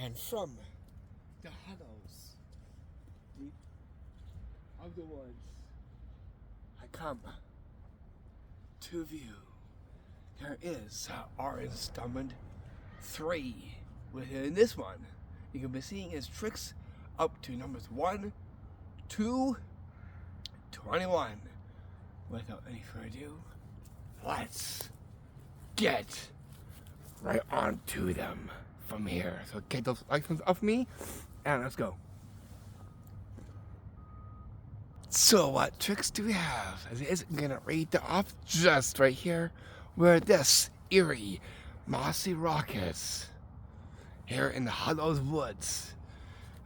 And from the hollows deep of the woods, I come to view. There is our installment 3. Within this one, you can be seeing his tricks up to numbers 1 to 21. Without any further ado, let's get right on to them from here. So get those icons off me, and let's go. So what tricks do we have? As it is gonna read the off just right here, where this eerie, mossy rock is. Here in the Hallows Woods.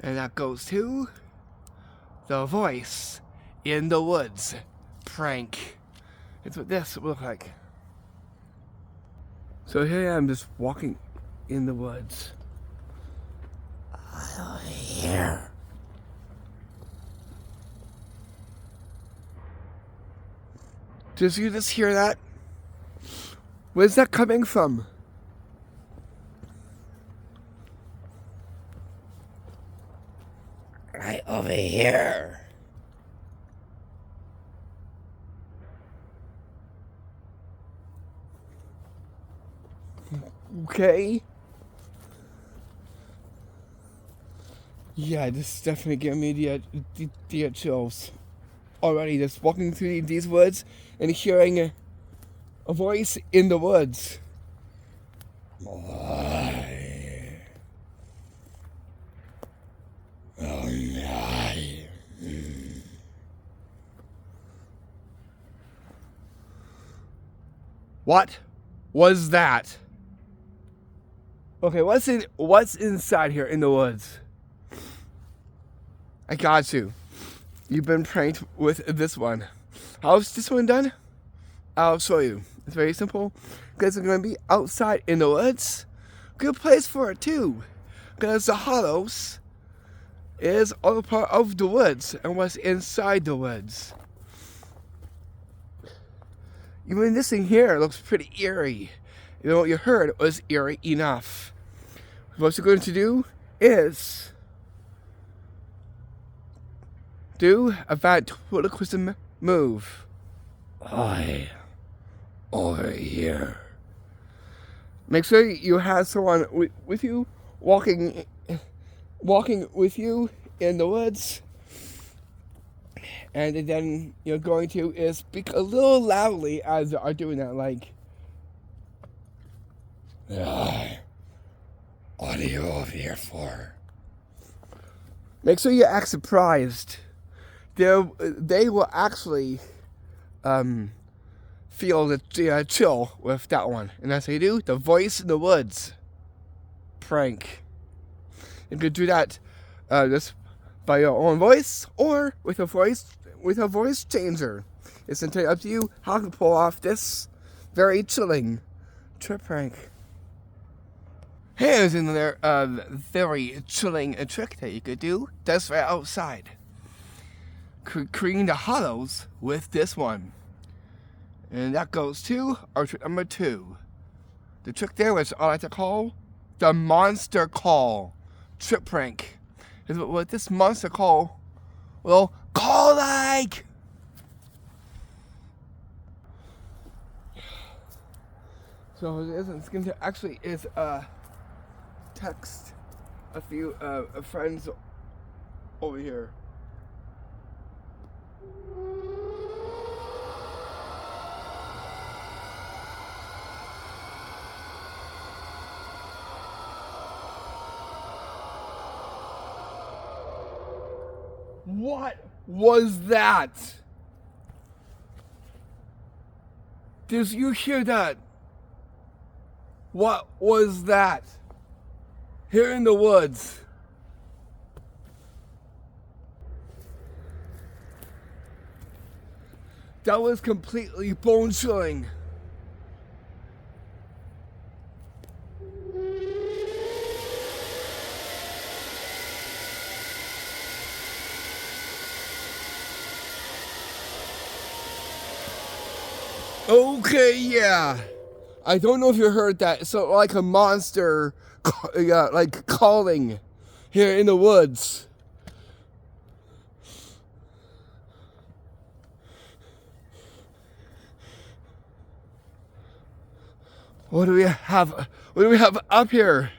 And that goes to the voice in the woods prank. It's what this will look like. So here I am just walking in the woods. Over here. Did you just hear that? Where's that coming from? Right over here. Okay. Yeah, this is definitely giving me the chills. Already, just walking through these woods and hearing a voice in the woods. Why? Oh my. What was that? Okay, what's inside here in the woods? I got you. You've been pranked with this one. How's this one done? I'll show you. It's very simple. Because it's going to be outside in the woods. Good place for it too. Because the Hallows is all a part of the woods and what's inside the woods. Even this thing here looks pretty eerie. You know what you heard was eerie enough. What you're going to do is do a ventriloquism move. I over here. Make sure you have someone with you walking with you in the woods. And then you're going to speak a little loudly as they are doing that, like, what are you over here for? Make sure you act surprised. They will actually feel the chill with that one. And as they do, the voice in the woods prank. You can do that just by your own voice or with a voice changer. It's entirely up to you how to pull off this very chilling trip prank. Here's another very chilling trick that you could do just right outside. Creating the hollows with this one. And that goes to our trick number 2. The trick there was I like to call the monster call trip prank. Is what this monster call will call like. So it's going to actually is text a few friends over here. What was that? Did you hear that? What was that? Here in the woods. That was completely bone chilling. Okay, yeah. I don't know if you heard that. So like a monster, like calling here in the woods. What do we have? What do we have up here?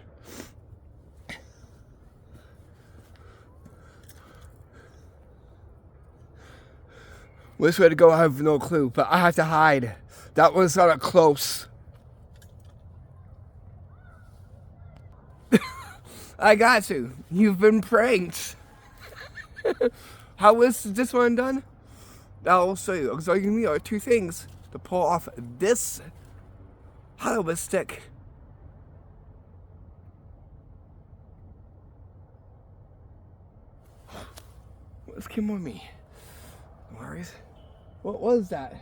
Which way to go? I have no clue, but I have to hide. That one's kind of close. I got you. You've been pranked. How is this one done? I'll show you. Because all you need are two things to pull off this HallowsWith stick. What's came with me? No worries. What was that?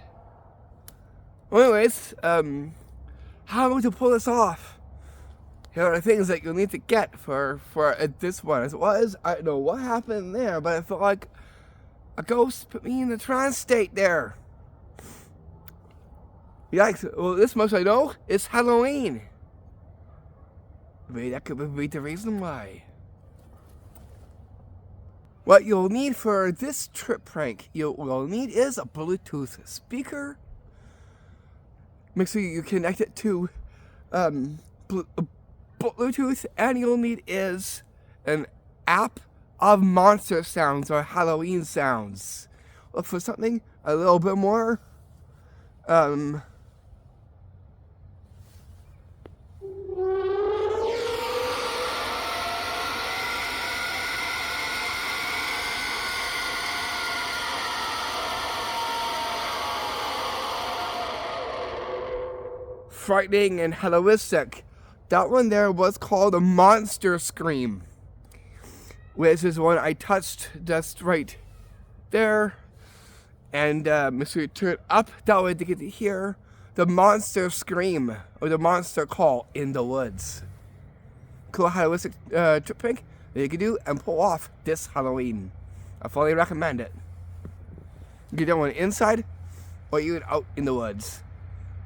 Well, anyways, how am I to pull this off? Here are the things that you'll need to get for this one. As it was, I don't know what happened there, but I felt like a ghost put me in the trance state there. Yikes, well, this much I know, it's Halloween. Maybe that could be the reason why. What you'll need for this trip prank, you'll need is a Bluetooth speaker. Make sure you connect it to Bluetooth, and you'll need is an app of monster sounds or Halloween sounds. Look for something a little bit more frightening and Hallowistic. That one there was called a Monster Scream, which is one I touched just right there. And make sure you turn it up that way to get to hear the monster scream or the monster call in the woods. Cool Hallowistic trip prank that you can do and pull off this Halloween. I fully recommend it. You can do one inside or even out in the woods.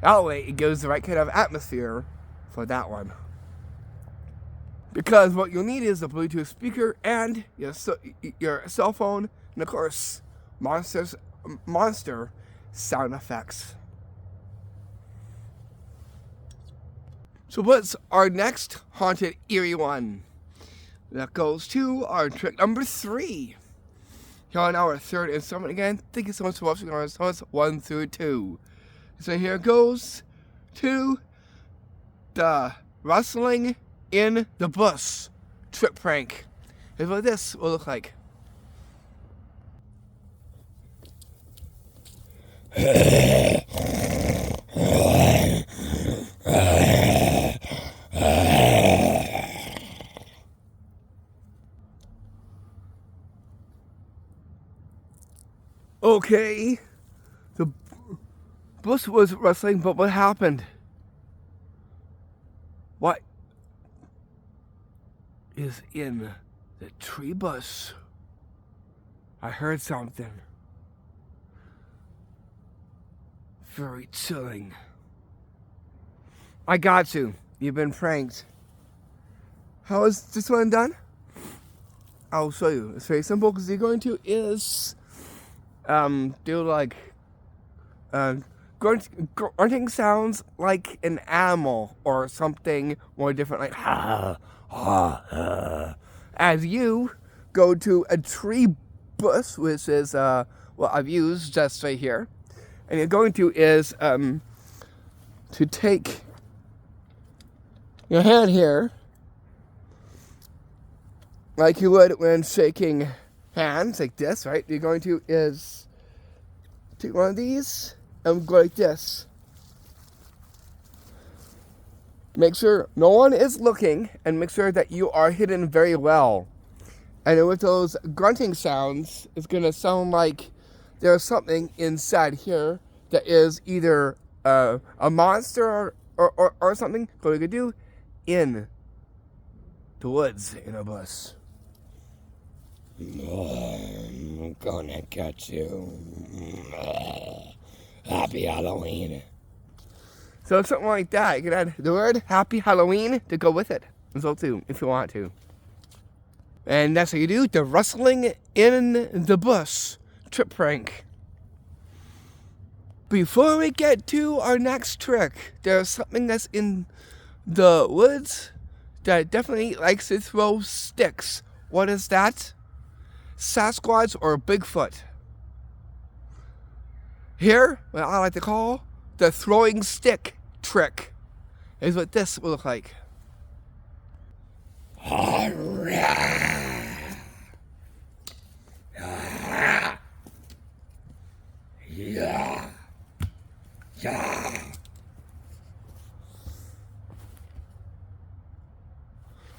That way it gives the right kind of atmosphere for that one. Because what you'll need is a Bluetooth speaker and your cell phone, and of course, monster sound effects. So what's our next haunted eerie one? That goes to our trick number 3. Here on our third installment again. Thank you so much for watching our installments 1 through 2. So here goes to the rustling in the bush trick prank. Here's what this will look like. Okay, the bush was rustling, but what happened? What is in the tree bush? I heard something very chilling. I got you. You've been pranked. How is this one done? I'll show you. It's very simple because you're going to is do like grunting sounds like an animal or something more different, like ha ha ha. As you go to a tree bush, which is what I've used just right here, and you're going to is to take your hand here, like you would when shaking hands, like this, right? You're going to is take one of these and go like this. Make sure no one is looking, and make sure that you are hidden very well. And with those grunting sounds, it's gonna sound like there's something inside here that is either a monster or something. What we could do in the woods in a bush. I'm gonna catch you. Happy Halloween. So something like that. You can add the word Happy Halloween to go with it as well too, if you want to. And that's how you do the rustling in the bush trick prank. Before we get to our next trick, there's something that's in the woods that definitely likes to throw sticks. What is that? Sasquatch or Bigfoot. Here, what I like to call the throwing stick trick is what this will look like.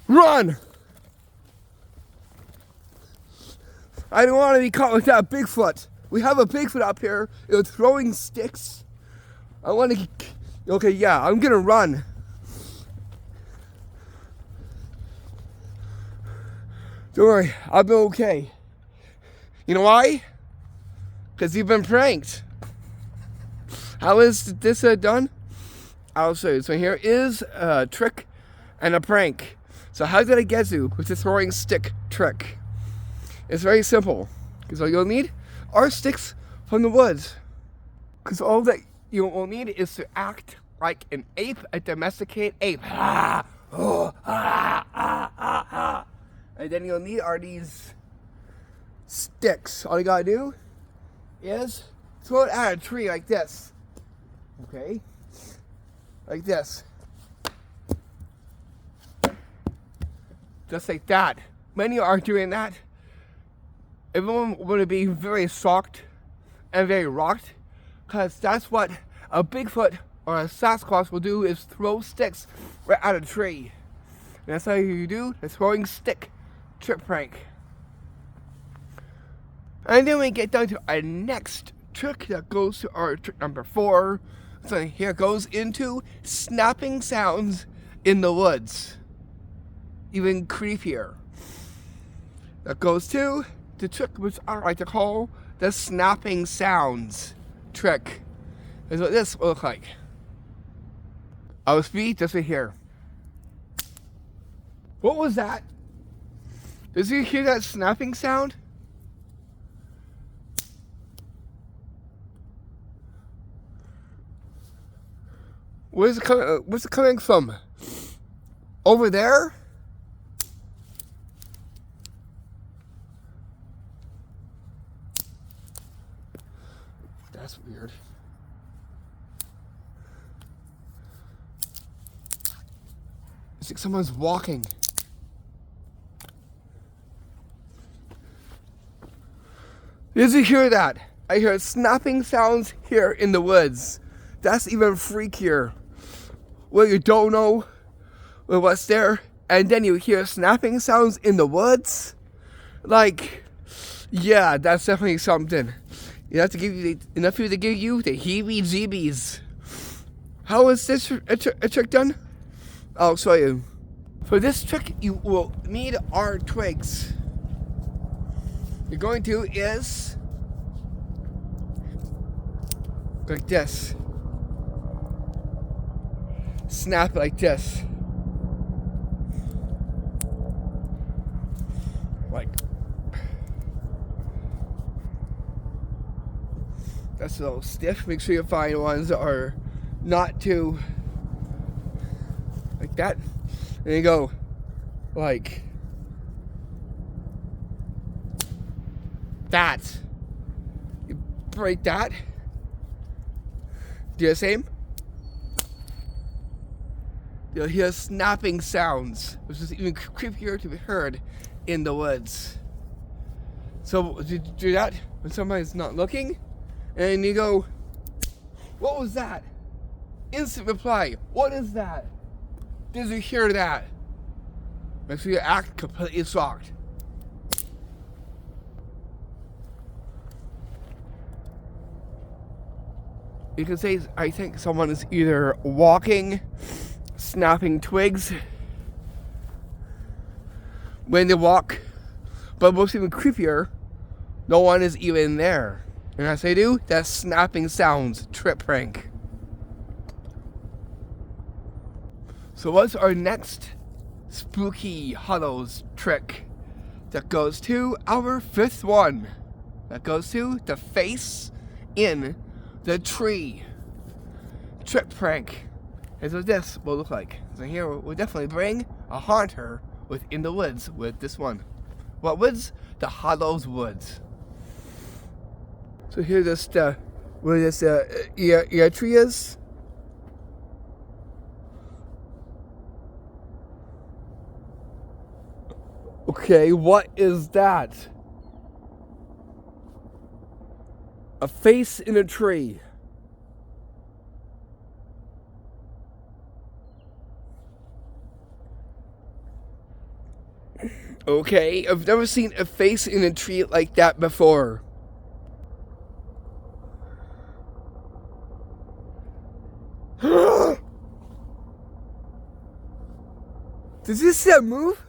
Run! I don't want to be caught with that Bigfoot. We have a Bigfoot up here. It's throwing sticks. I want to... Okay, yeah, I'm going to run. Don't worry, I'll be okay. You know why? Because you've been pranked. How is this done? I'll show you. So here is a trick and a prank. So how did I get you with the throwing stick trick? It's very simple. Because all you'll need are sticks from the woods. Because all that you will need is to act like an ape, a domesticated ape. And then you'll need are these sticks. All you gotta do is throw it at a tree like this. Okay? Like this. Just like that. Many are doing that. Everyone would be very shocked and very rocked, because that's what a Bigfoot or a Sasquatch will do, is throw sticks right at a tree. And that's how you do the throwing stick trick prank. And then we get down to our next trick that goes to our trick number 4. So here goes into snapping sounds in the woods. Even creepier. That goes to the trick which I like to call the snapping sounds trick. Is what this will look like. I'll speak just right here. What was that? Did you hear that snapping sound? Where's it coming? Where's it coming from? Over there? That's weird. It's like someone's walking. Did you hear that? I hear snapping sounds here in the woods. That's even freakier. Well, you don't know what's there, and then you hear snapping sounds in the woods? Like, yeah, that's definitely something. You have to give you enough people to give you the heebie-jeebies. How is this a trick done? I'll show you. For this trick, you will need our twigs. You're going to is like this. Snap it like this. Like. That's a little stiff. Make sure you find ones that are not too like that. And you go like that. You break that. Do the same. You'll hear snapping sounds, which is even creepier to be heard in the woods. So you do that when somebody's not looking, and you go, "What was that?" Instant reply, "What is that? Did you hear that?" Make sure you act completely shocked. You can say, I think someone is either walking, snapping twigs when they walk, but what's even creepier, no one is even there. And as they do, that's snapping sounds trip prank. So what's our next spooky Hallows trick? That goes to our 5th one. That goes to the face in the tree. Trick prank. Here's what this will look like. So here we'll definitely bring a haunter within the woods with this one. What woods? The Hallows woods. So here's this where this tree is. Okay, what is that? A face in a tree. Okay, I've never seen a face in a tree like that before. Did you see that move?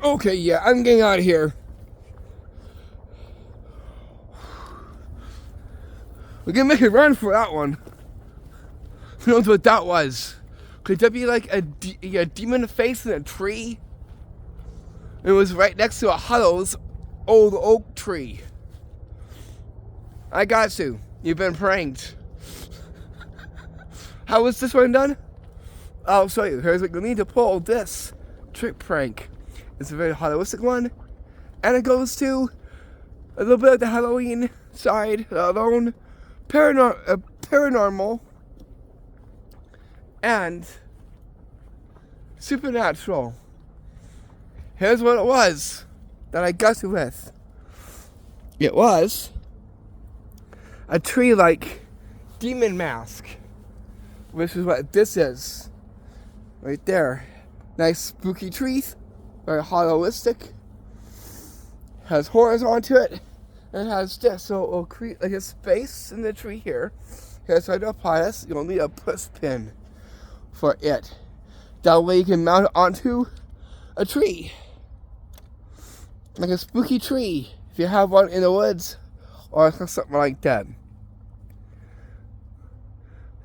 Okay, yeah, I'm getting out of here. We're gonna make a run for that one. Who knows what that was? Could that be like a demon face in a tree? It was right next to a Hallows old oak tree. I got to. You've been pranked. How was this one done? I'll show you. Here's what you need to pull this trick prank. It's a very Hallowistic one, and it goes to a little bit of the Halloween side, alone, paranormal, and supernatural. Here's what it was that I got you with. It was a tree-like demon mask, which is what this is, right there. Nice spooky trees. Very Hallowistic. Has horns onto it, and it has this, so it'll create like a space in the tree here. Here's how to apply this. You'll need a push pin for it. That way you can mount it onto a tree, like a spooky tree, if you have one in the woods or something like that.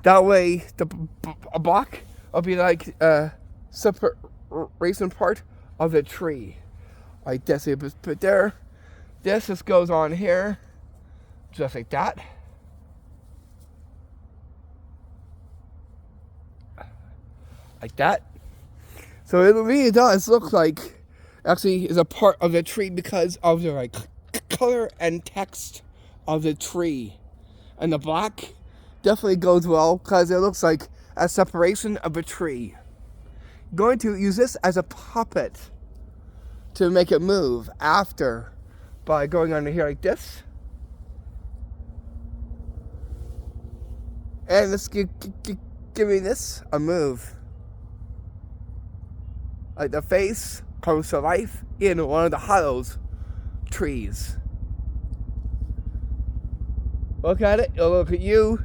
That way, a block will be like a separation part of the tree, like this. You put there. This just goes on here, just like that. Like that. So it really does look like, actually, is a part of the tree because of the like color and text of the tree, and the black definitely goes well because it looks like a separation of a tree. Going to use this as a puppet to make it move after by going under here like this, and let's give me this a move, like the face comes to life in one of the Hallows trees. Look at it, it'll look at you.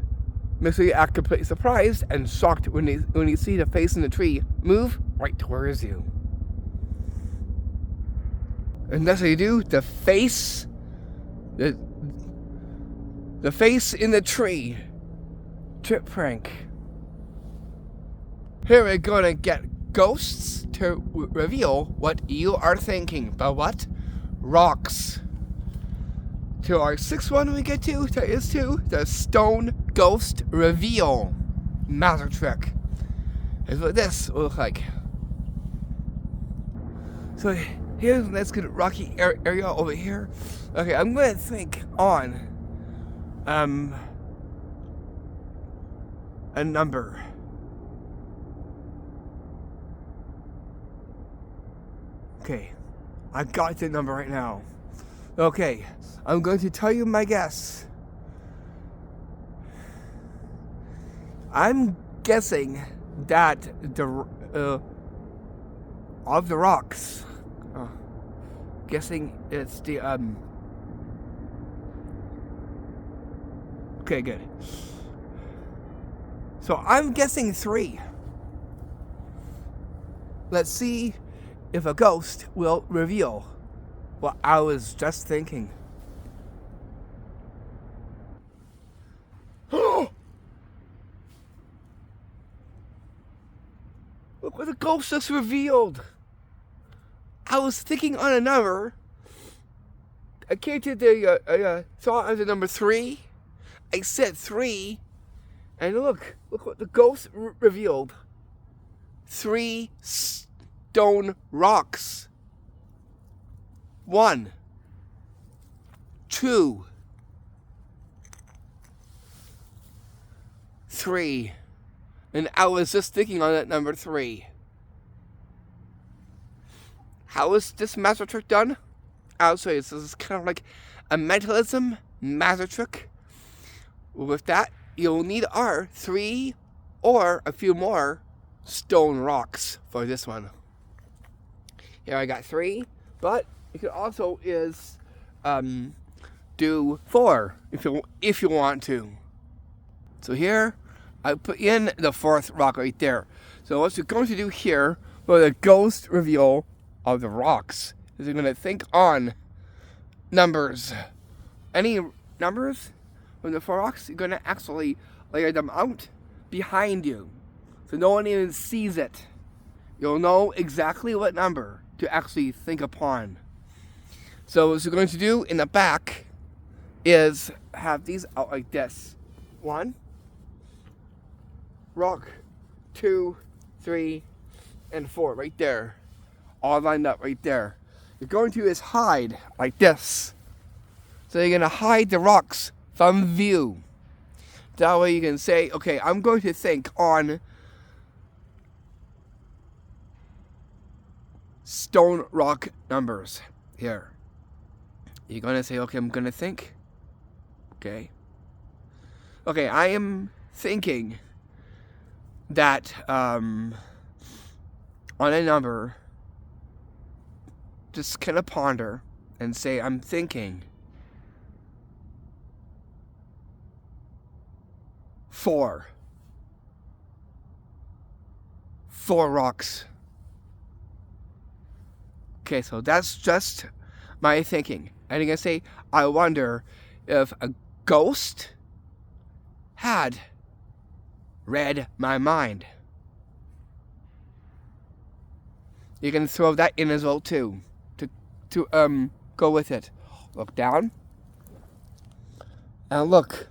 Make sure you act completely surprised and shocked when you see the face in the tree move right towards you. And that's how you do the face, the face in the tree trip prank. Here we're gonna get ghosts to reveal what you are thinking. But what? Rocks. To our 6th one we get to, that is to the stone ghost reveal magic trick. Here's what this will look like. So here's a nice good rocky area over here. Okay, I'm gonna think on a number. Okay, I got the number right now. Okay, I'm going to tell you my guess. I'm guessing that the of the rocks. Guessing it's the Okay, good. So I'm guessing 3. let's see if a ghost will reveal what I was just thinking. Look what the ghost just revealed. I was thinking on a number. I came to the thought of the number 3. I said 3, and look what the ghost revealed. 3 stone rocks. 1, 2, 3. And I was just thinking on that number 3. How is this magic trick done? I'll show you. So this is kind of like a mentalism magic trick. With that, you'll need our 3 or a few more stone rocks for this one. Here I got 3, but you can also do 4 if you want to. So here I put in the 4th rock right there. So what you're going to do here for the ghost reveal of the rocks is you're going to think on numbers. Any numbers from the 4 rocks, you're going to actually lay them out behind you, so no one even sees it. You'll know exactly what number to actually think upon. So what you're going to do in the back is have these out like this. 1 rock, 2, 3, and 4 right there, all lined up right there. You're going to is hide like this. So you're going to hide the rocks from view. That way you can say, okay, I'm going to think on stone rock numbers here. You're going to say, okay, I'm going to think. Okay. Okay, I am thinking that on a number, just kind of ponder and say, I'm thinking 4. 4 rocks. Okay, so that's just my thinking. And you're going to say, I wonder if a ghost had read my mind. You can throw that in as well too, to go with it. Look down, and look.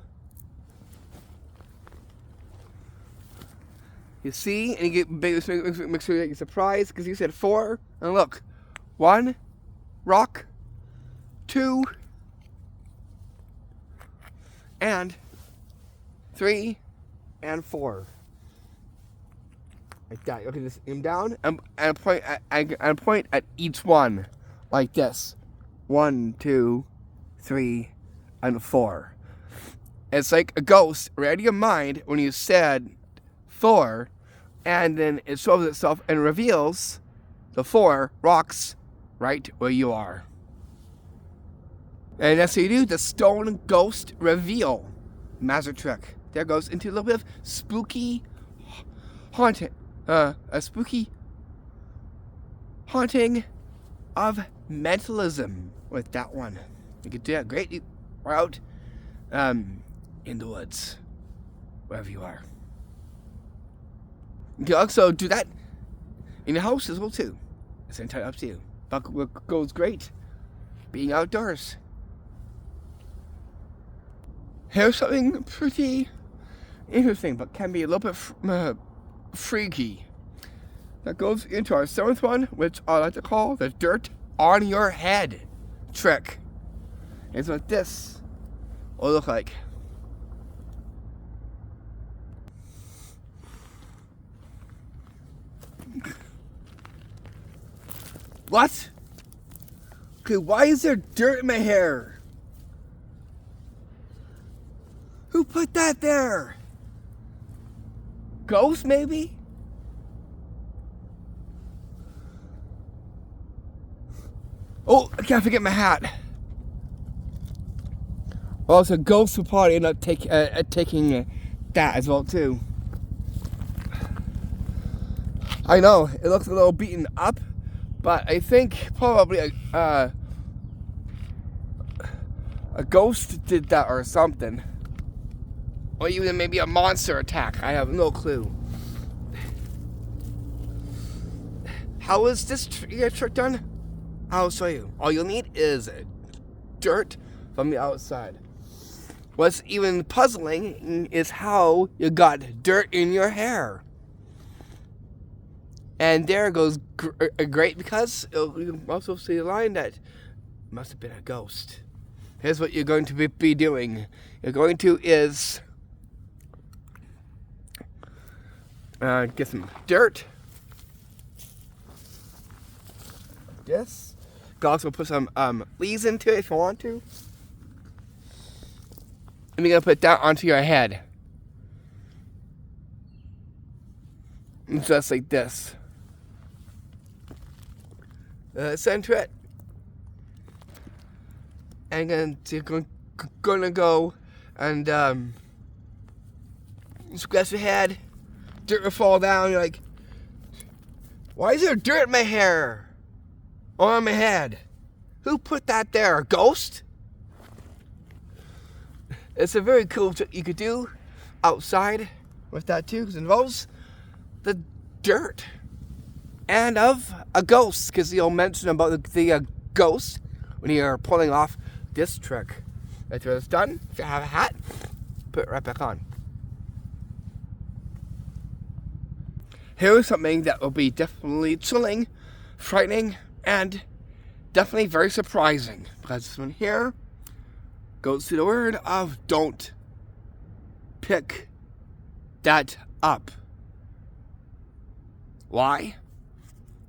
You see, and you get make sure that you're surprised because you said 4, and look, 1 rock, 2, and 3, and 4. Like that. Okay, just aim down and point at each one like this. 1, 2, 3, and 4. It's like a ghost read your mind when you said 4, and then it shows itself and reveals the 4 rocks right where you are. And that's how you do the stone ghost reveal magic trick. There goes into a little bit of spooky haunting. A spooky haunting of mentalism with that one. You could do that great out in the woods, wherever you are. You can also do that in your house as well too. It's entirely up to you. But what goes great, being outdoors. Here's something pretty interesting, but can be a little bit freaky. That goes into our 7th one, which I like to call the dirt on your head trick. It's what this will look like. What? Okay, why is there dirt in my hair? Who put that there? Ghost, maybe? Oh, I can't forget my hat. Well, it's a ghost who probably ended up taking that as well, too. I know, it looks a little beaten up, but I think probably a ghost did that or something. Or even maybe a monster attack. I have no clue. How is this trick done? I'll show you. All you'll need is dirt from the outside. What's even puzzling is how you got dirt in your hair. And there goes great, because you can also see the line that must have been a ghost. Here's what you're going to be doing. You're going to get some dirt. This. You can also put some leaves into it if you want to. And you're going to put that onto your head. Just like this. Center it. And then you're going to go and scratch your head. Dirt will fall down. You're like, why is there dirt in my hair? Or on my head? Who put that there? A ghost? It's a very cool trick you could do outside with that too, because it involves the dirt and of a ghost, because you'll mention about the ghost when you're pulling off this trick. After it's done, if you have a hat, put it right back on. Here's something that will be definitely chilling, frightening, and definitely very surprising, because this one here goes to the word of don't pick that up. Why?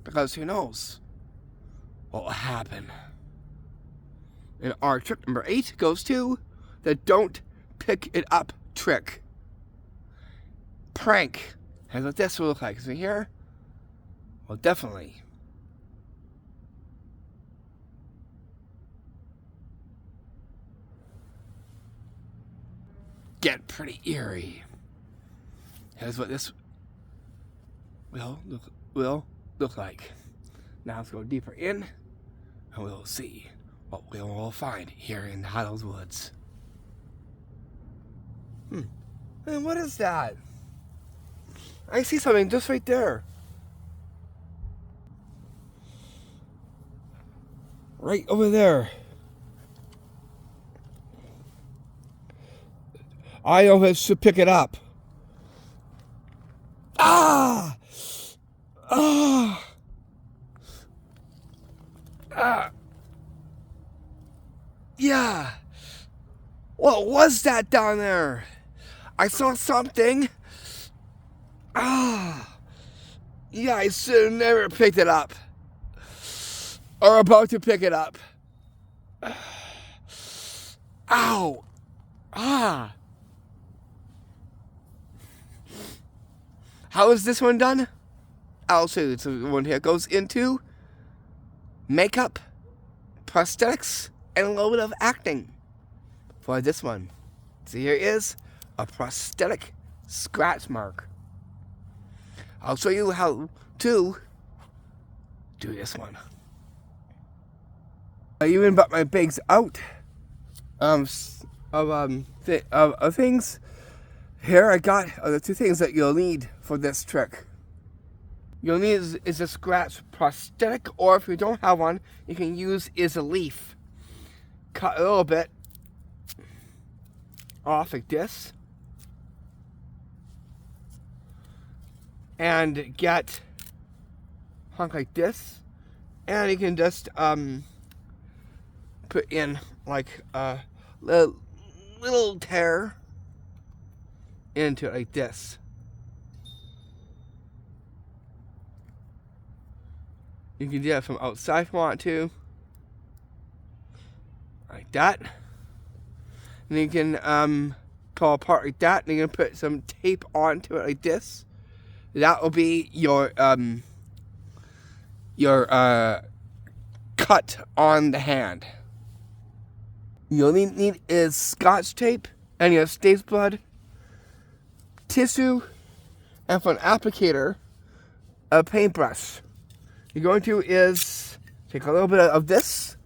Because who knows what will happen. And our trick number 8 goes to the don't pick it up trick. Prank. Here's what this will look like. See here? Well, definitely. Get pretty eerie. Here's what this will look like. Now let's go deeper in, and we'll see what we will find here in Hallow's Woods. And what is that? I see something just right there. Right over there. I always should pick it up. Ah! Ah! Ah! Yeah. What was that down there? I saw something. Ah! Yeah, I should have never picked it up. Or about to pick it up. Ow! Ah! How is this one done? I'll show you. So the one here goes into makeup, prosthetics, and a little bit of acting for this one. So here is a prosthetic scratch mark. I'll show you how to do this one. I even brought my bags out of things. Here I got the 2 things that you'll need for this trick. You'll need is a scratch prosthetic, or if you don't have one, you can use a leaf. Cut a little bit off like this. And get a hunk like this. And you can just put in like a little tear into it like this. You can do that from outside if you want to. Like that. And you can pull apart like that, and you can put some tape onto it like this. That will be your cut on the hand. You'll need is Scotch tape, and your stapler, tissue, and for an applicator, a paintbrush. You're going to is take a little bit of this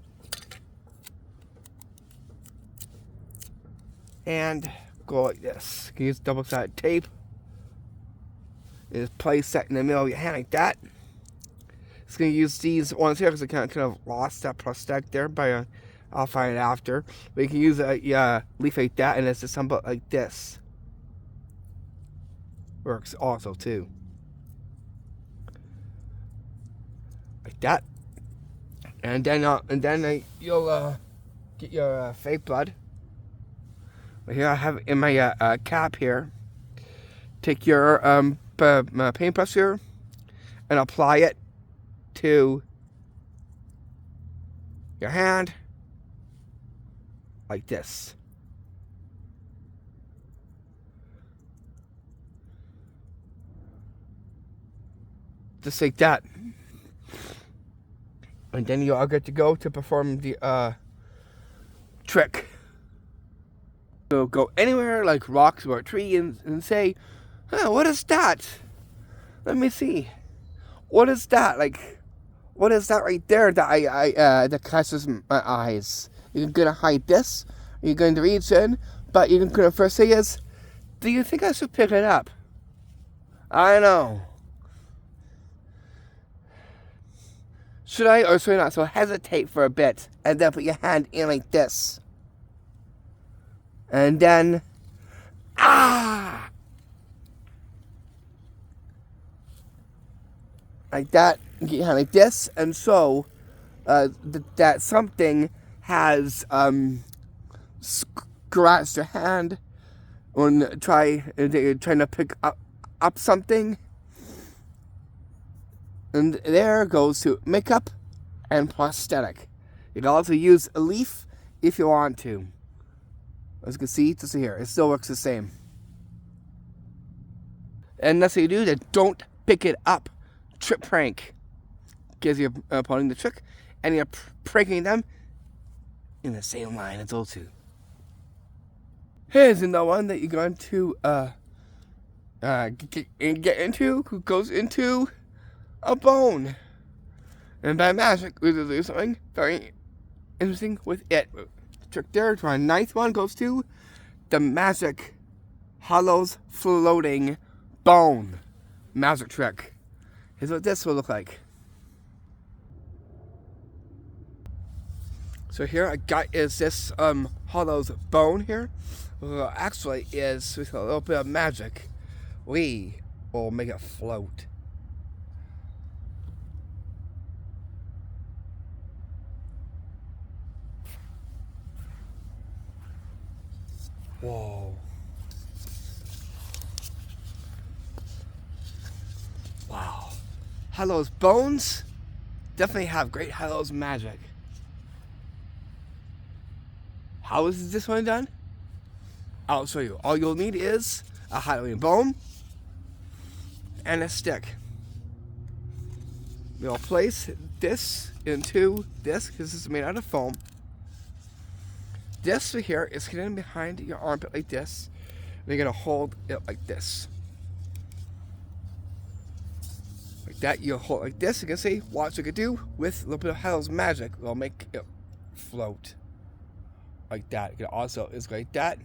and go like this. You can use double-sided tape. Just place that in the middle of your hand like that. Just gonna use these ones here because I kind of lost that prosthetic there, but I'll find it after. But you can use a leaf like that, and it's just something like this. Works also too. Like that. And then you'll get your fake blood. But here I have in my cap here. Take your paintbrush here and apply it to your hand like this. Just like that. And then you are good to go to perform the trick. So go anywhere like rocks or a tree and say, "Huh, what is that? Let me see. What is that? Like, what is that right there that that catches my eyes?" You're gonna hide this. You're going to reach in, but you're gonna first say is, "Do you think I should pick it up?" I know. Should I or should I not? So hesitate for a bit, and then put your hand in like this, and then like that. Get your hand like this, and so that something has scratched your hand when trying to pick up something. And there goes to makeup and prosthetic. You can also use a leaf if you want to. As you can see, just here, it still works the same. And that's what you do, that don't pick it up. Trick prank. Gives your opponent the trick, and you're pranking them in the same line as those two. Here's the one that you're going to get into, who goes into a bone. And by magic, we will do something very interesting with it. The trick there to our ninth one goes to the magic Hallows floating bone. Magic trick. Here's what this will look like. So here I got is this Hallows bone here. Well, actually is with a little bit of magic, we will make it float. Whoa. Wow. Hallows bones definitely have great Hallows magic. How is this one done? I'll show you. All you'll need is a Halloween bone and a stick. We'll place this into this because this is made out of foam. This right here is hidden behind your armpit like this. And you're going to hold it like this. Like that, you'll hold it like this. You can see, watch what you can do with a little bit of Hallows magic. We'll make it float. Like that. You can also, it's like that.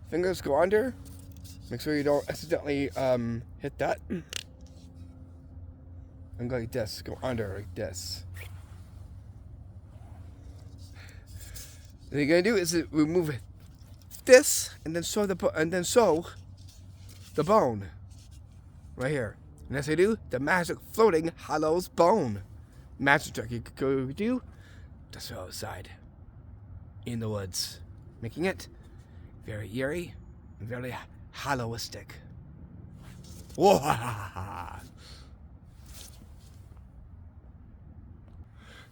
Fingers go under. Make sure you don't accidentally hit that. And go like this. Go under like this. What you're gonna do is remove this and then sew the bone right here. And as I do, the magic floating Hallows bone. Magic trick you could go do just throw outside in the woods, making it very eerie and very Hallowistic. Whoa!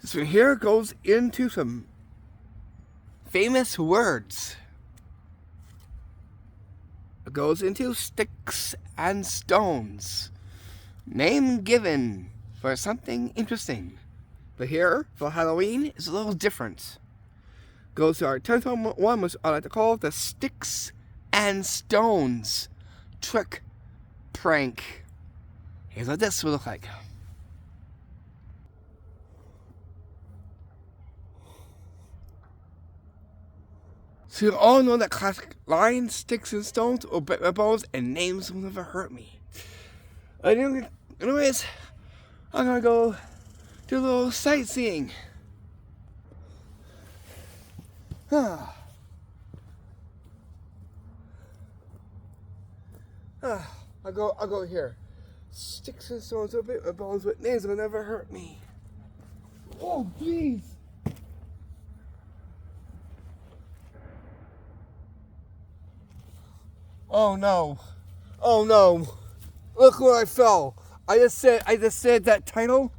This one here goes into some famous words. It goes into sticks and stones. Name given for something interesting. But here, for Halloween, is a little different. Goes to our 10th one, which I like to call the sticks and stones trick prank. Here's what this will look like. So you all know that classic line, sticks and stones will break my bones and names will never hurt me. Anyways, I'm gonna go do a little sightseeing. I'll go here. Sticks and stones will break my bones, but names will never hurt me. Oh, please. Oh no. Oh no. Look where I fell. I just said that title.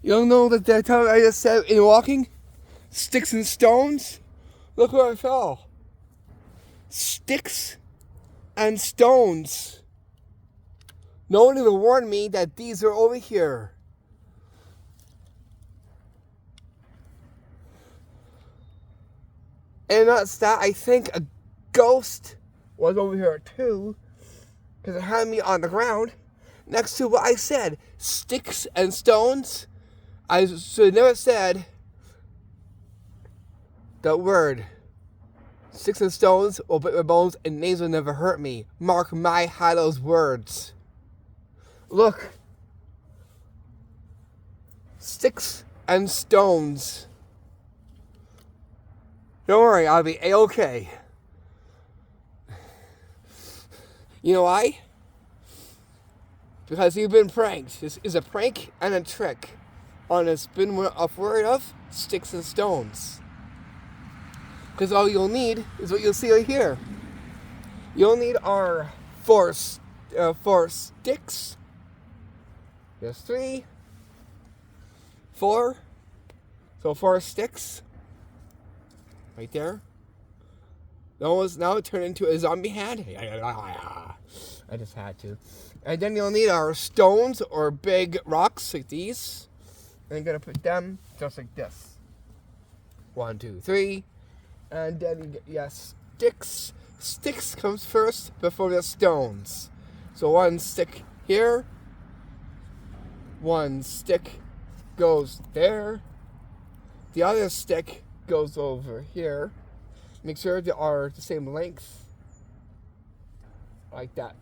You don't know that title I just said in walking? Sticks and stones? Look where I fell. Sticks and stones. No one even warned me that these are over here. And not that, I think a ghost was over here too, because it had me on the ground next to what I said, sticks and stones. I should have never said the word. Sticks and stones will break my bones and names will never hurt me. Mark my Hallow's words. Look. Sticks and stones. Don't worry, I'll be A-okay. You know why? Because you've been pranked. This is a prank and a trick on a spin of word of sticks and stones. Because all you'll need is what you'll see right here. You'll need our four sticks. There's 3, 4. So 4 sticks. Right there. Now it turned into a zombie head. I just had to. And then you'll need our stones or big rocks like these. And you're going to put them just like this. 1, 2, 3. And then you get, yes, sticks. Sticks comes first before the stones. So 1 stick here. 1 stick goes there. The other stick goes over here. Make sure they are the same length. Like that.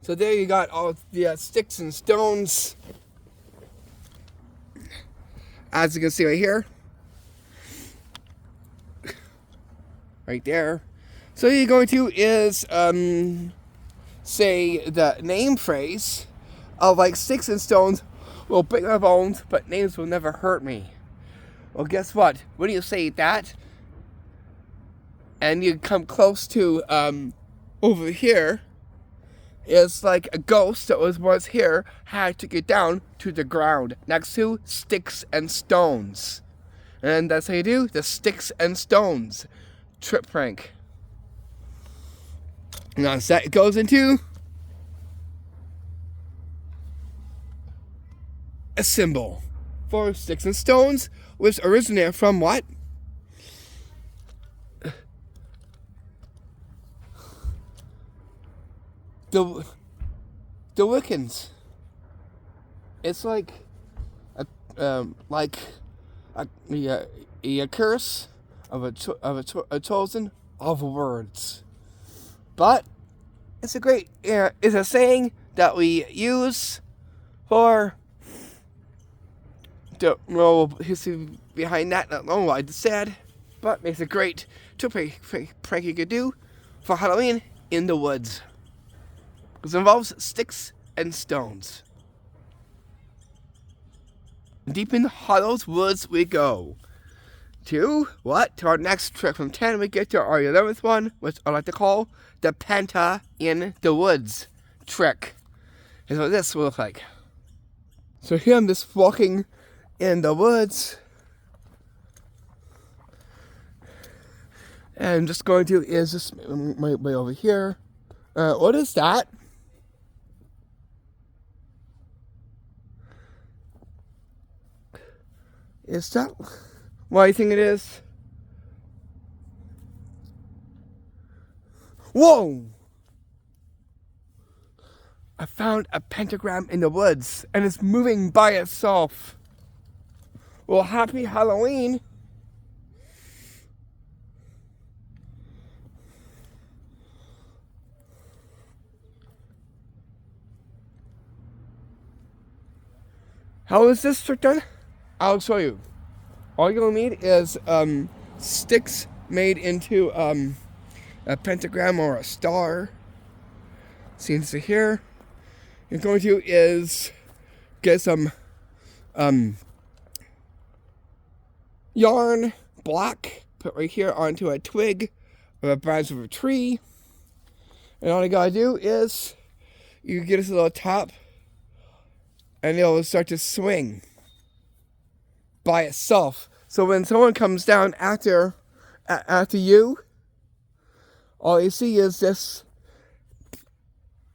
So there you got all the sticks and stones. As you can see right here. Right there. So you're going to is say the name phrase of like sticks and stones will break my bones, but names will never hurt me. Well, guess what? When you say that, and you come close to over here, it's like a ghost that was once here had to get down to the ground next to sticks and stones. And that's how you do the sticks and stones trip prank. Now that goes into a symbol for sticks and stones, which originated from what? The Wiccans. It's like a curse of a chosen of words. But it's a saying that we use for. Don't know history behind that. Not know what I just said, but makes a great prank you could do for Halloween in the woods. Because it involves sticks and stones. Deep in the Hallows woods we go. To what? To our next trick. From 10 we get to our 11th one, which I like to call the Penta in the woods trick. Here's what this will look like. So here I'm just walking in the woods. And I'm just going to is just my way over here. What is that? Is that what I think it is? Whoa! I found a pentagram in the woods, and it's moving by itself. Well, happy Halloween. How is this trick done? I'll show you. All you'll need is sticks made into a pentagram or a star. See here. You're going to is get some yarn, black, put right here onto a twig of a branch of a tree. And all you gotta do is you get this little top, and it'll start to swing by itself. So when someone comes down after you, all you see is this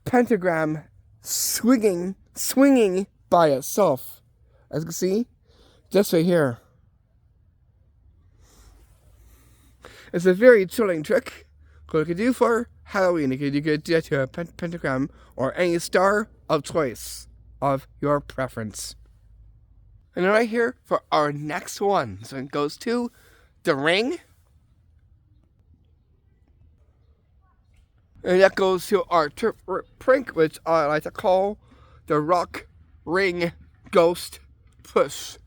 pentagram swinging by itself. As you can see, just right here. It's a very chilling trick. What you can do for Halloween, you could do it to a pentagram or any star of choice of your preference. And right here for our next one. So it goes to the ring. And that goes to our prank, which I like to call the rock ring ghost push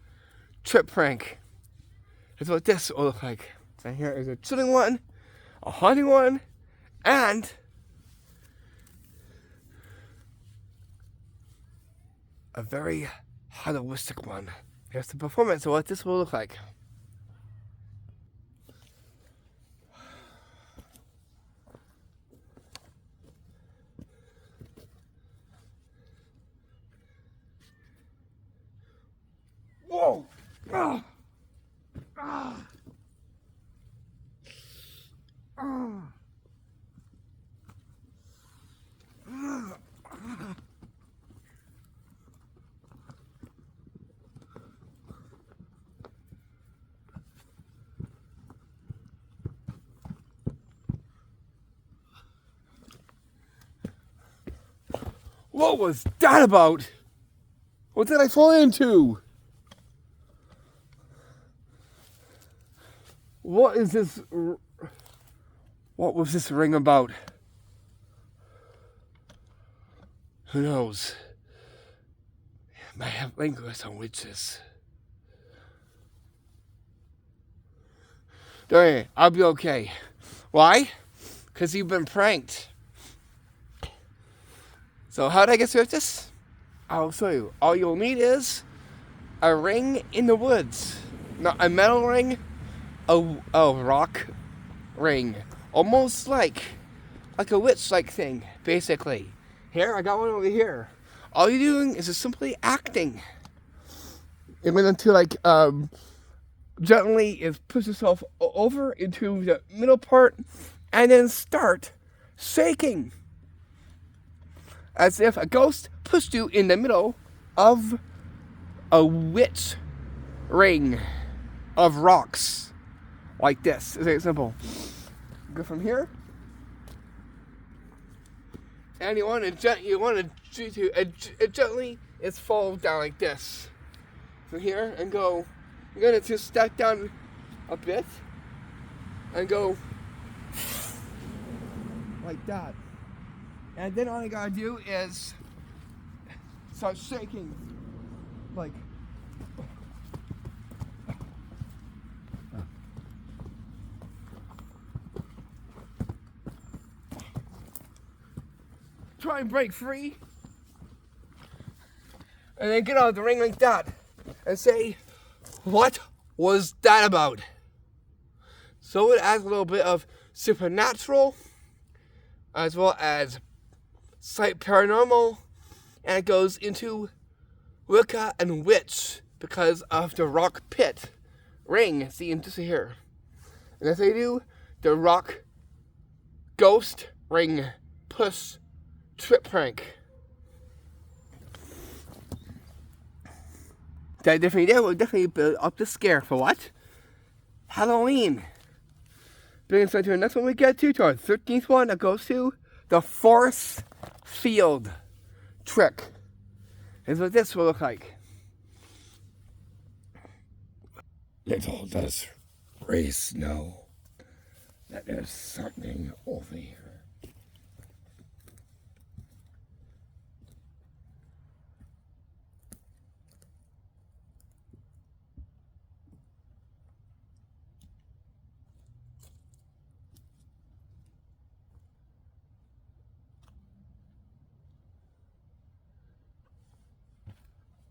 trip prank. That's what this will look like. So here is a chilling one, a haunting one, and a very Hallowistic one. Here's the performance of what this will look like. Whoa! Ah! Ah! Ah! What was that about? What did I fall into? What is this? What was this ring about? Who knows? I have language on witches. Don't worry, I'll be okay. Why? Because you've been pranked. So how did I get through this? I'll show you. All you'll need is a ring in the woods. Not a metal ring, a rock ring. Almost like a witch-like thing, basically. Here, I got one over here. All you're doing is just simply acting. You're going to gently is push yourself over into the middle part and then start shaking. As if a ghost pushed you in the middle of a witch ring of rocks. Like this. It's very simple. Go from here. And you want to gently it's fall down like this. From here and go. You're going to just step down a bit and go like that. And then all you gotta do is start shaking, like. Try and break free. And then get out of the ring like that. And say, what was that about? So it adds a little bit of supernatural, as well as slight paranormal, and it goes into Wicca and Witch because of the rock pit ring. See, just here. And as they do, the rock ghost ring push trip prank. That will definitely build up the scare for what? Halloween. Brings us to the next one we get to our 13th one that goes to the force field. trick is what this will look like. Little does Race know that there's something over here.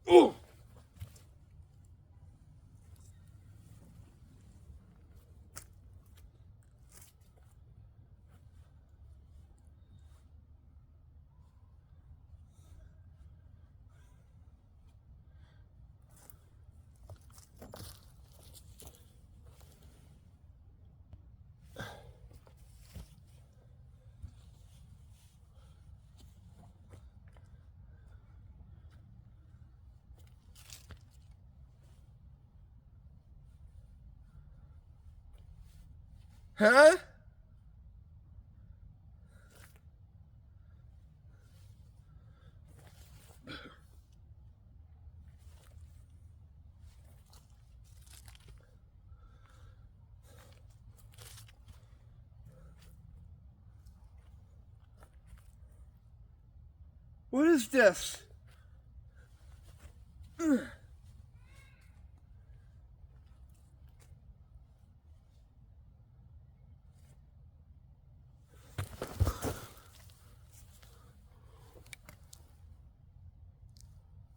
Oh! Huh? What is this?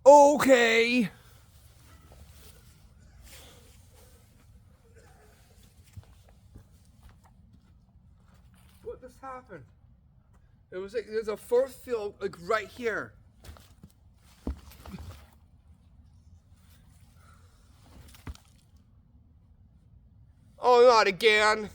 Okay. What just happened? It was like there's a force field like right here. Oh, not again.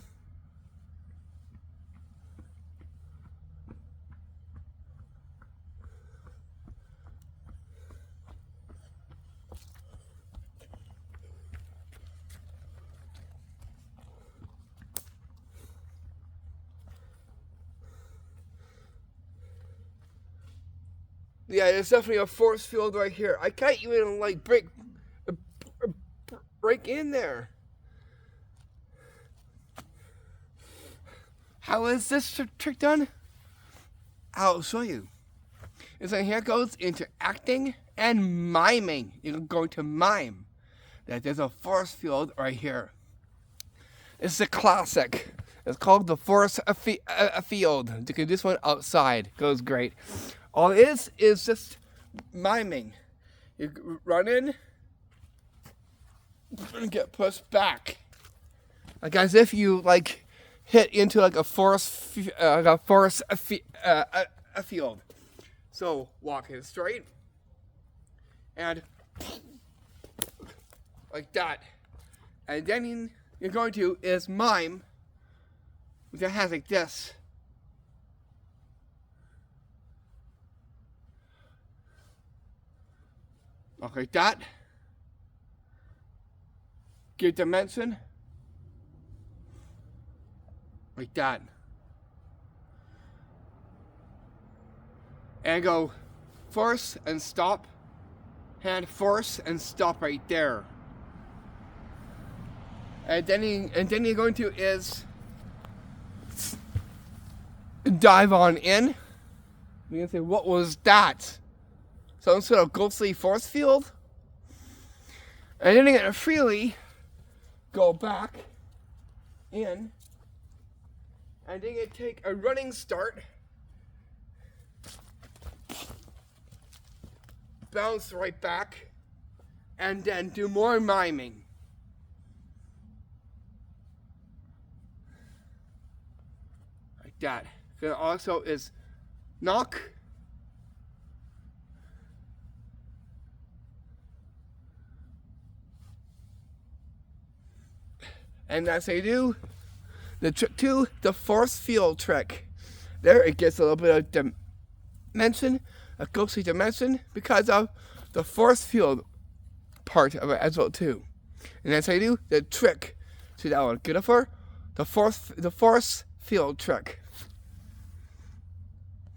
Yeah, there's definitely a force field right here. I can't even like break in there. How is this trick done? I'll show you. And so here goes into acting and miming. You're going to mime that there's a force field right here. It's a classic. It's called the force field. You can do this one outside. Goes great. All it is just miming. You run in and get pushed back, like as if you like hit into like a force field. So walk in straight and like that, and then you're going to is mime with your hands like this. Like that. Give dimension. Like that. And go force and stop. Hand force and stop right there. And then you're going to is dive on in. You're gonna say, what was that? Some sort of ghostly force field. And then you're gonna freely go back in. And then you take a running start. Bounce right back. And then do more miming. Like that. Then also is knock. And as I do the trick 2, the force field trick. There it gets a little bit of dimension, a ghostly dimension, because of the force field part of it as well too. And as I do the trick to that one, good for the force field trick.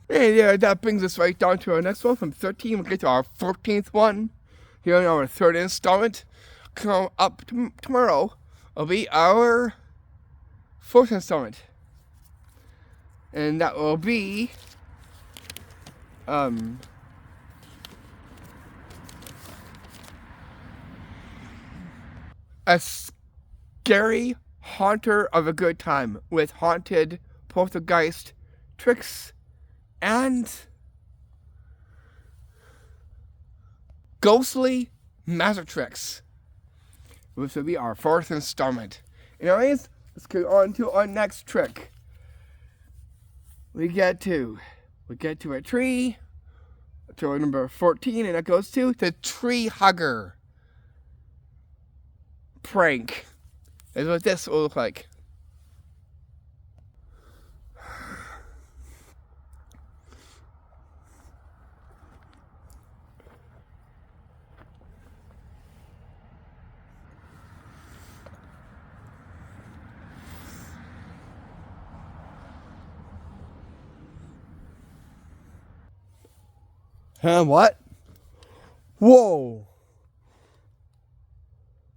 And yeah, that brings us right down to our next one. From 13, we'll get to our 14th one. Here in our third installment. Come up tomorrow will be our fourth installment. And that will be a scary haunter of a good time with haunted poltergeist tricks and ghostly magic tricks, which will be our fourth installment. Anyways, let's go on to our next trick. We get to a tree, to our number 14, and that goes to the tree hugger prank. Is what this will look like. What? Whoa!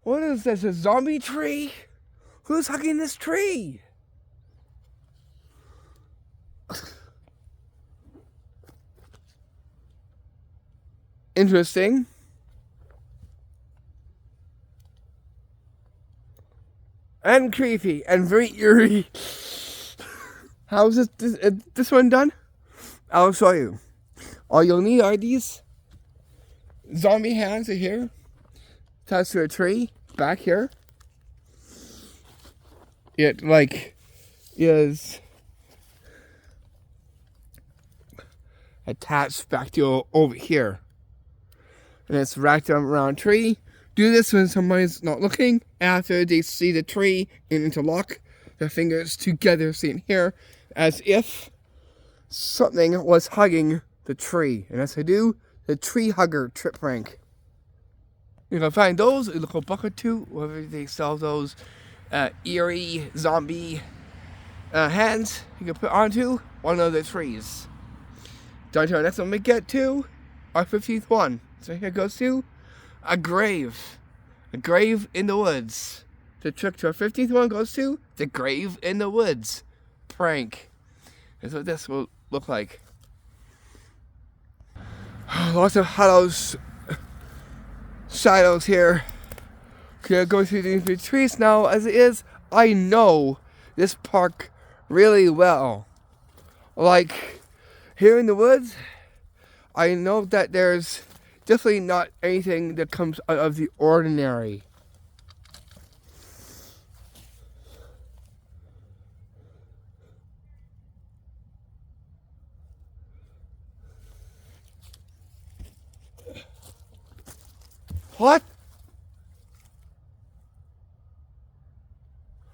What is this, a zombie tree? Who's hugging this tree? Interesting. And creepy, and very eerie. How is this one done? I'll show you. All you'll need are these zombie hands right here, attached to a tree back here. It is attached back to over here, and it's wrapped around a tree. Do this when somebody's not looking. After they see the tree and interlock their fingers together, sitting here, as if something was hugging the tree. And as I do, the tree hugger trip prank. You can find those in the local bucket too, wherever they sell those eerie zombie hands you can put onto one of the trees. Down to our next one, we get to our 15th one. So here goes to a grave. A grave in the woods. The trick to our 15th one goes to the grave in the woods prank. That's what this will look like. Lots of Hallows shadows here. Gonna go through these trees now. As it is, I know this park really well. Like, here in the woods, I know that there's definitely not anything that comes out of the ordinary. What?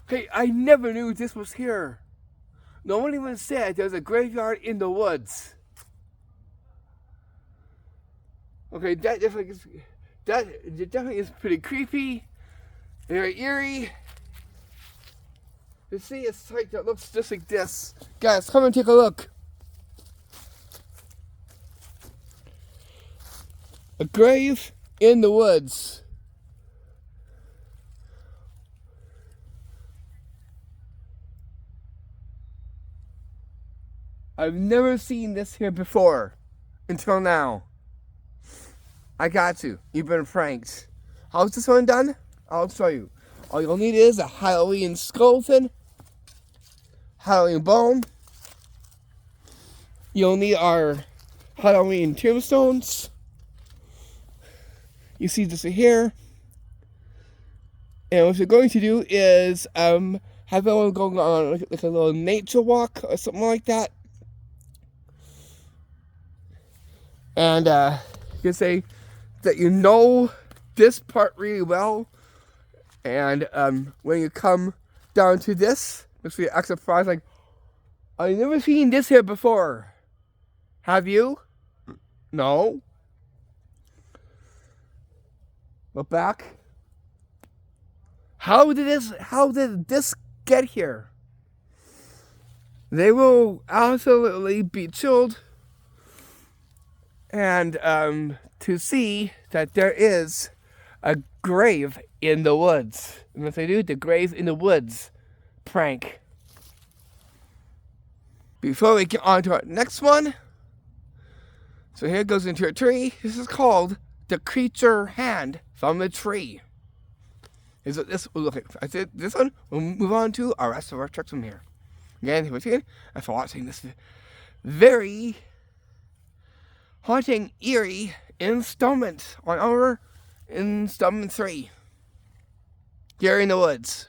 Hey, I never knew this was here. No one even said there's a graveyard in the woods. Okay, that definitely is pretty creepy, very eerie. To see a site that looks just like this. Guys, come and take a look. A grave in the woods. I've never seen this here before until now. I got you. You've been pranked. How's this one done? I'll show you. All you'll need is a Halloween skeleton, Halloween bone. You'll need our Halloween tombstones. You see this here. And what you're going to do is have everyone go on like a little nature walk or something like that. And you can say that you know this part really well. And when you come down to this, makes me extra surprised, like, I've never seen this here before. Have you? No. Look back. How did this get here? They will absolutely be chilled and to see that there is a grave in the woods. And if they do, the grave in the woods prank. Before we get on to our next one, so here it goes into a tree. This is called the creature hand from the tree. Is what this will look like. I said this one. We'll move on to our rest of our tricks from here. Again, thank you for watching this very haunting, eerie installment on our installment 3. Here in the woods.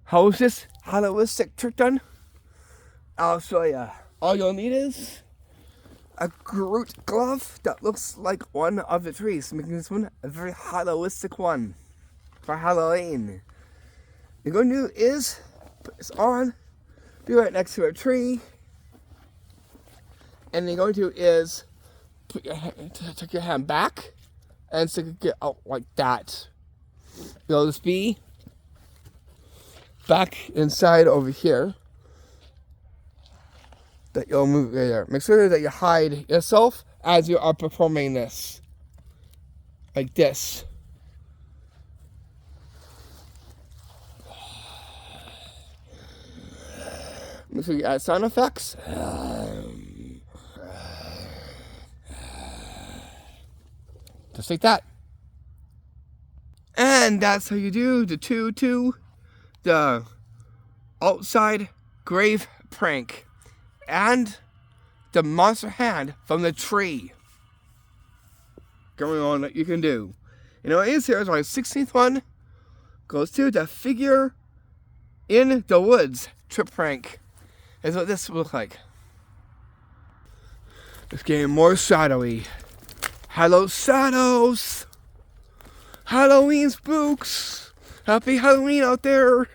How is this HallowsMagicVid3of12 trick done? I'll show ya. All you'll need is a Groot glove that looks like one of the trees, making this one a very HallowsMagicVid3of12 one for Halloween. What you're going to do is put this on, be right next to a tree, and what you're going to do is take your hand back and stick it out like that. You'll just be back inside over here. That you'll move there. Make sure that you hide yourself as you are performing this. Like this. Make sure you add sound effects. Just like that. And that's how you do the outside grave prank and the monster hand from the tree going on that you can do. You know what is here is my 16th one goes to the figure in the woods trip prank. Is what this will look like. It's getting more shadowy. Hello shadows! Halloween spooks! Happy Halloween out there!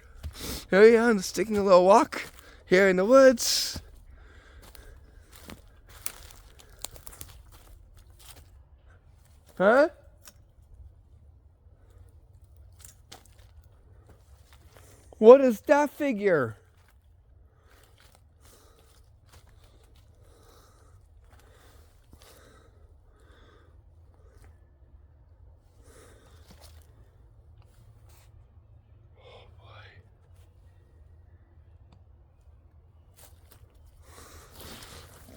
Here we are, just taking a little walk here in the woods. Huh? What is that figure?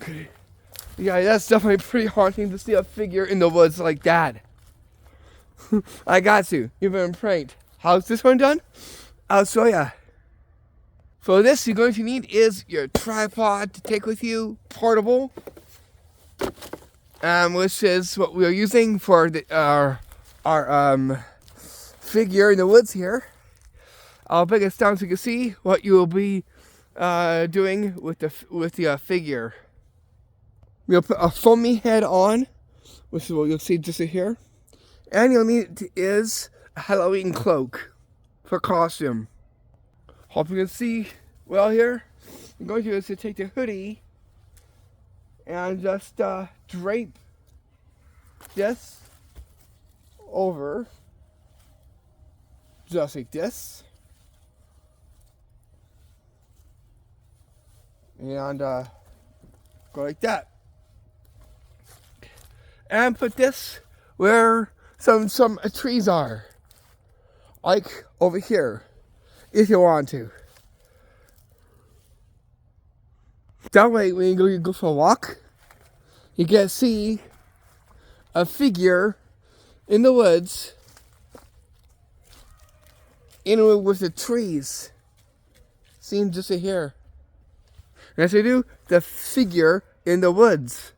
Okay. Yeah, that's definitely pretty haunting to see a figure in the woods like that. I got you. You've been pranked. How's this one done? I'll show ya. For this, you're going to need is your tripod to take with you, portable, which is what we're using for our figure in the woods here. I'll break this down so you can see what you will be doing with the figure. We'll put a foamy head on, which is what you'll see just here. And you'll need is a Halloween cloak for costume. Hope you can see well here. I'm going to do is to take the hoodie and just drape this over just like this. And go like that. And put this where some trees are. Like over here, if you want to. That way when you go for a walk, you get to see a figure in the woods in with the trees. See just here. And as I do, the figure in the woods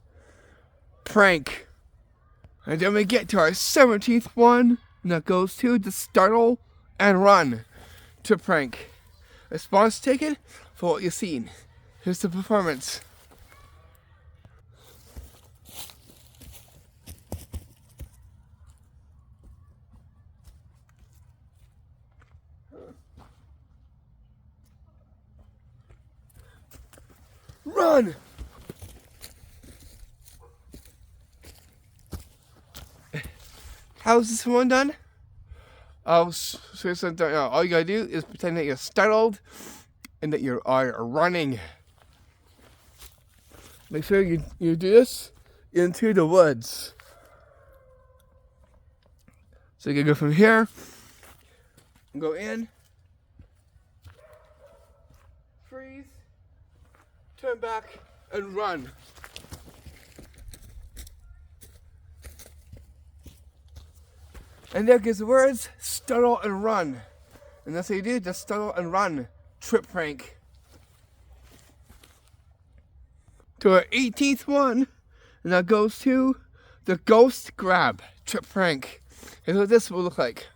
prank. And then we get to our 17th one, and that goes to the startle and run. to prank. Response taken for what you've seen. Here's the performance. Run! How's this one done? Oh, so all you gotta do is pretend that you're startled and that you are running. Make sure you do this into the woods. So you can go from here, go in, freeze, turn back, and run. And there goes the words, startle and run. And that's what you do, just startle and run. Trip prank. To our 18th one, and that goes to the ghost grab trip prank. Here's what this will look like.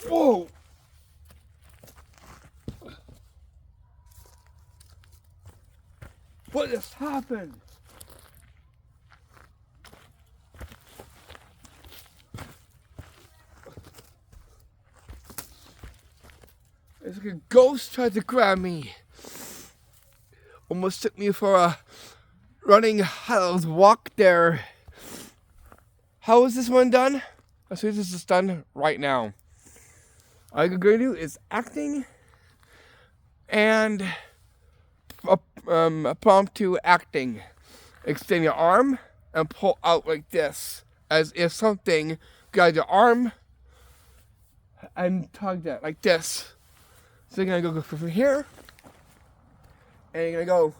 Whoa! What just happened? It's like a ghost tried to grab me. Almost took me for a running Hallows walk there. How is this one done? As soon as this is done right now. All you're going to do is acting and prompt to acting. Extend your arm and pull out like this, as if something grabbed your arm and tugged it like this. So you're gonna go from here, and you're gonna go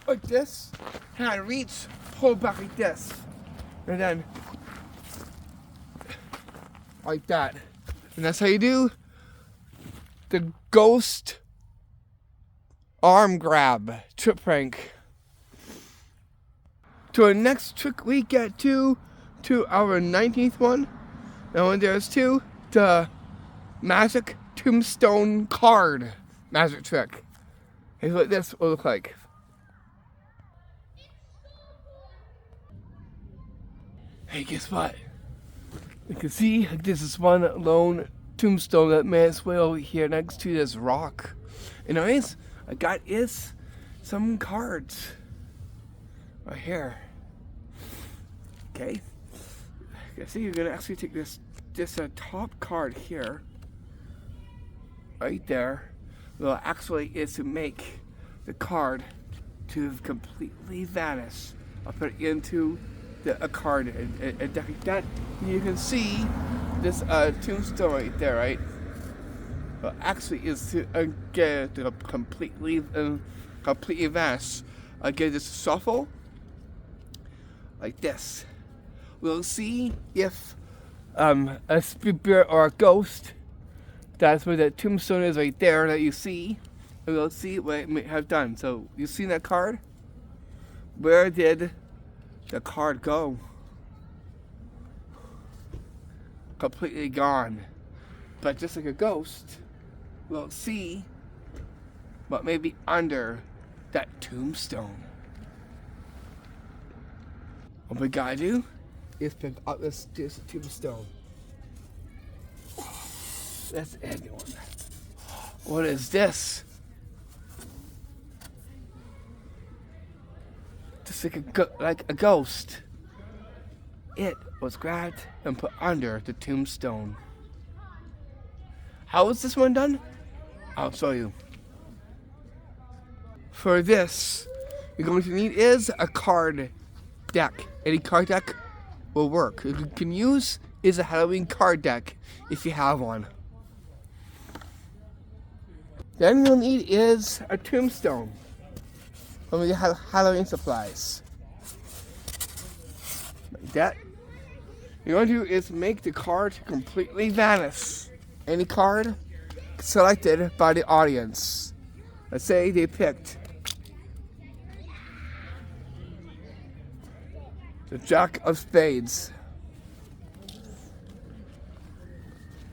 like this, hand reach, pull back like this, and then like that. And that's how you do the ghost arm grab trip prank. To our next trick we get to our 19th one. And when there's two, the magic tombstone card magic trick. Here's what this will look like. Hey, guess what? You can see this is one lone tombstone that made its way over here next to this rock. Anyways, I got is some cards right here. Okay, I see you're gonna actually take this top card here, right there. Well, actually, is to make the card to completely vanish. I'll put it into a card and deck like that. You can see this tombstone right there, right? Well, actually, is to get it to completely vanish. I get this shuffle like this. We'll see if a spirit or a ghost. That's where the tombstone is right there that you see. And we'll see what it may have done. So you seen that card? Where did the card go? Completely gone. But just like a ghost, we'll see what may be under that tombstone. What we gotta do is pick up this tombstone. That's the heavy one. What is this? Just like a ghost. It was grabbed and put under the tombstone. How is this one done? I'll show you. For this, you're going to need is a card deck. Any card deck will work. What you can use is a Halloween card deck if you have one. Then you'll need is a tombstone when we have Halloween supplies. Like that. What you want to do is make the card completely vanish. Any card selected by the audience. Let's say they picked the Jack of Spades.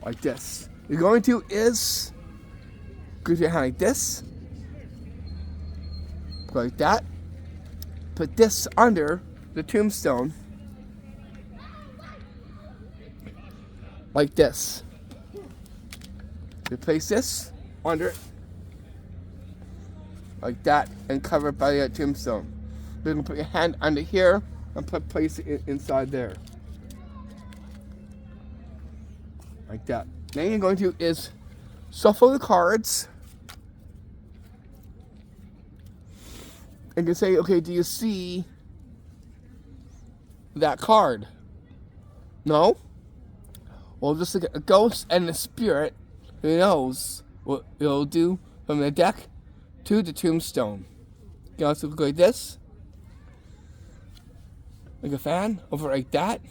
Like this. You're going to is go to your hand like this. Go like that. Put this under the tombstone. Like this. You place this under it. Like that, and cover it by the tombstone. Then you can put your hand under here and place it inside there. Like that. Then you're going to is shuffle the cards. And you can say, okay, do you see that card? No? Well, just like a ghost and a spirit who knows what it'll do from the deck to the tombstone. You can also go like this. Like a fan, over like that.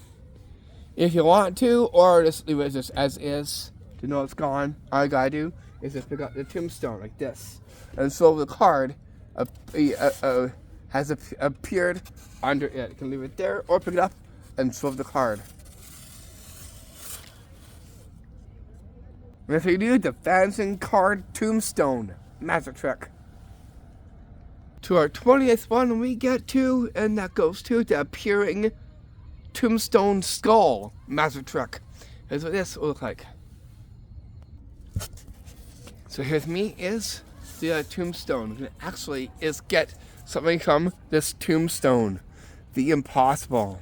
If you want to, or just leave it just as is. To know it's gone, all you gotta do is just pick up the tombstone like this. And so the card has appeared under it. You can leave it there, or pick it up and swap the card. And if you do the Fancy Card Tombstone magic trick. To our 20th one we get to, and that goes to the appearing Tombstone Skull magic trick. Here's what this will look like. So here's me is the tombstone. And actually is get something from this tombstone. The impossible.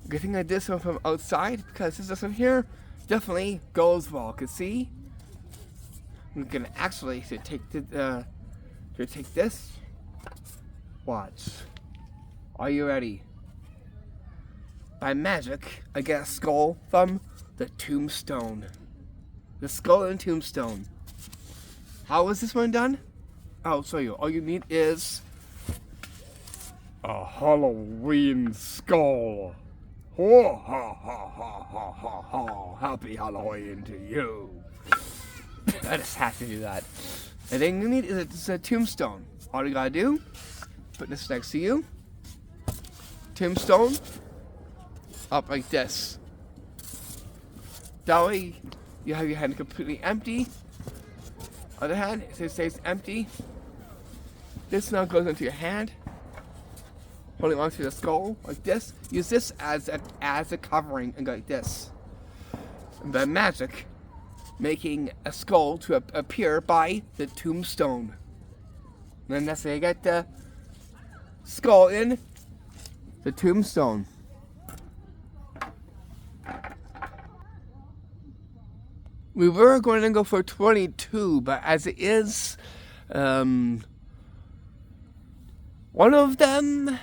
Good thing I did this one from outside, because this one here definitely goes well. Cause see, we can actually take this. Watch. Are you ready? By magic, I get a skull from the tombstone. The skull and tombstone. How is this one done? I'll show you. All you need is a Halloween skull. Ho ha ha ha ha ha ha. Happy Halloween to you. I just have to do that. And then you need is a tombstone. All you gotta do, put this next to you. Tombstone. Up like this. That way you have your hand completely empty. Other hand, it stays empty. This now goes into your hand. Holding onto the skull like this. Use this as a covering and go like this. And by magic, making a skull to appear by the tombstone. And then that's how you get the skull in the tombstone. We were going to go for 22, but as it is, one of them,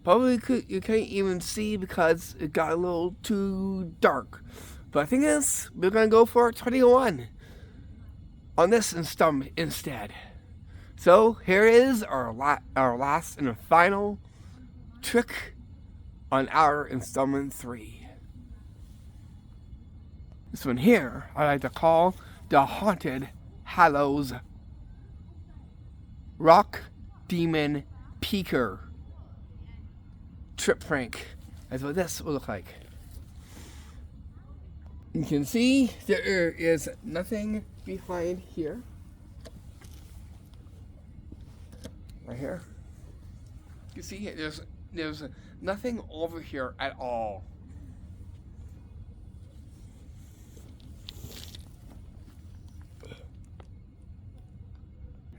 probably you can't even see because it got a little too dark. But the thing is, we're going to go for 21 on this installment instead. So here is our last and final trick on our installment 3. This one here, I like to call the Haunted Hallows Rock Demon Peeker Trip Prank. That's what this will look like. You can see there is nothing behind here. Right here. You can see there's nothing over here at all.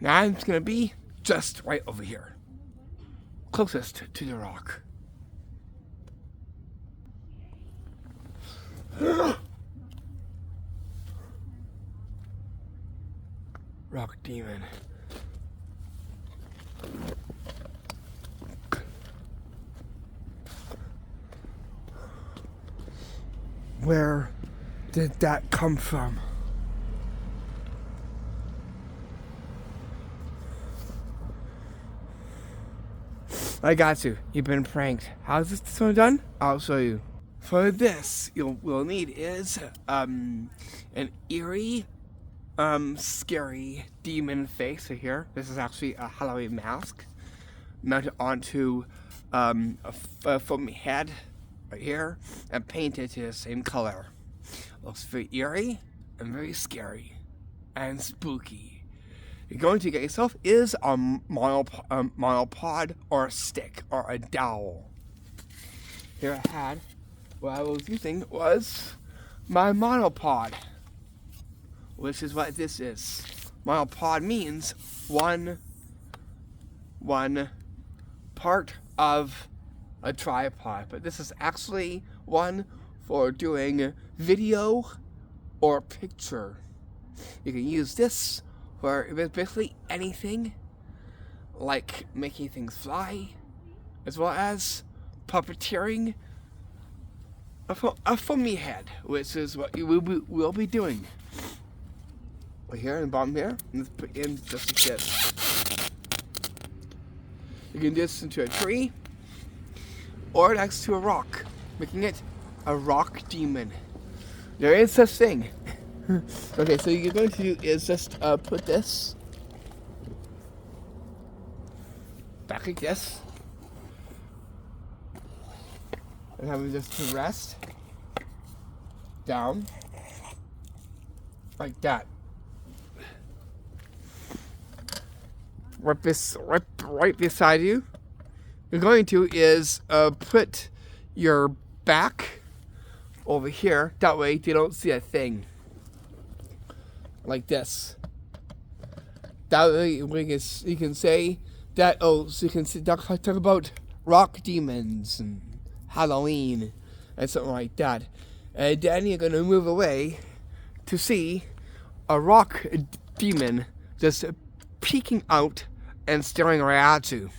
Now it's going to be just right over here. Closest to the rock. Rock demon. Where did that come from? I got you. You've been pranked. How's this one done? I'll show you. For this, we'll need is an eerie, scary demon face right here. This is actually a Halloween mask mounted onto a foamy head right here and painted to the same color. Looks very eerie and very scary and spooky. You're going to get yourself is a monopod or a stick or a dowel. Here I had, what I was using was my monopod, which is what this is. Monopod means one part of a tripod, but this is actually one for doing video or picture. You can use this for basically anything, like making things fly, as well as puppeteering a foamy head, which is what you will be doing. Right here in the bottom here, and let's put in just like this. You can do this into a tree or next to a rock, making it a rock demon. There is such thing. Okay, so you're going to do is just put this back like this, and have it just to rest down like that. Right beside you, you're going to is put your back over here. That way they don't see a thing. Like this. That way you can say that. Oh, so you can talk about rock demons and Halloween and something like that. And then you're gonna move away to see a rock demon just peeking out and staring right at you.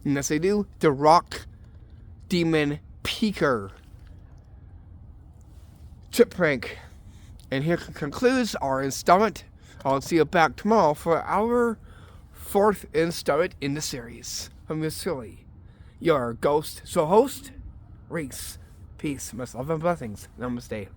And as they do, the rock demon peeker. Chip prank. And here concludes our installment. I'll see you back tomorrow for our 4th installment in the series. From yours truly, your ghost host, Reese. Peace, much love and blessings. Namaste.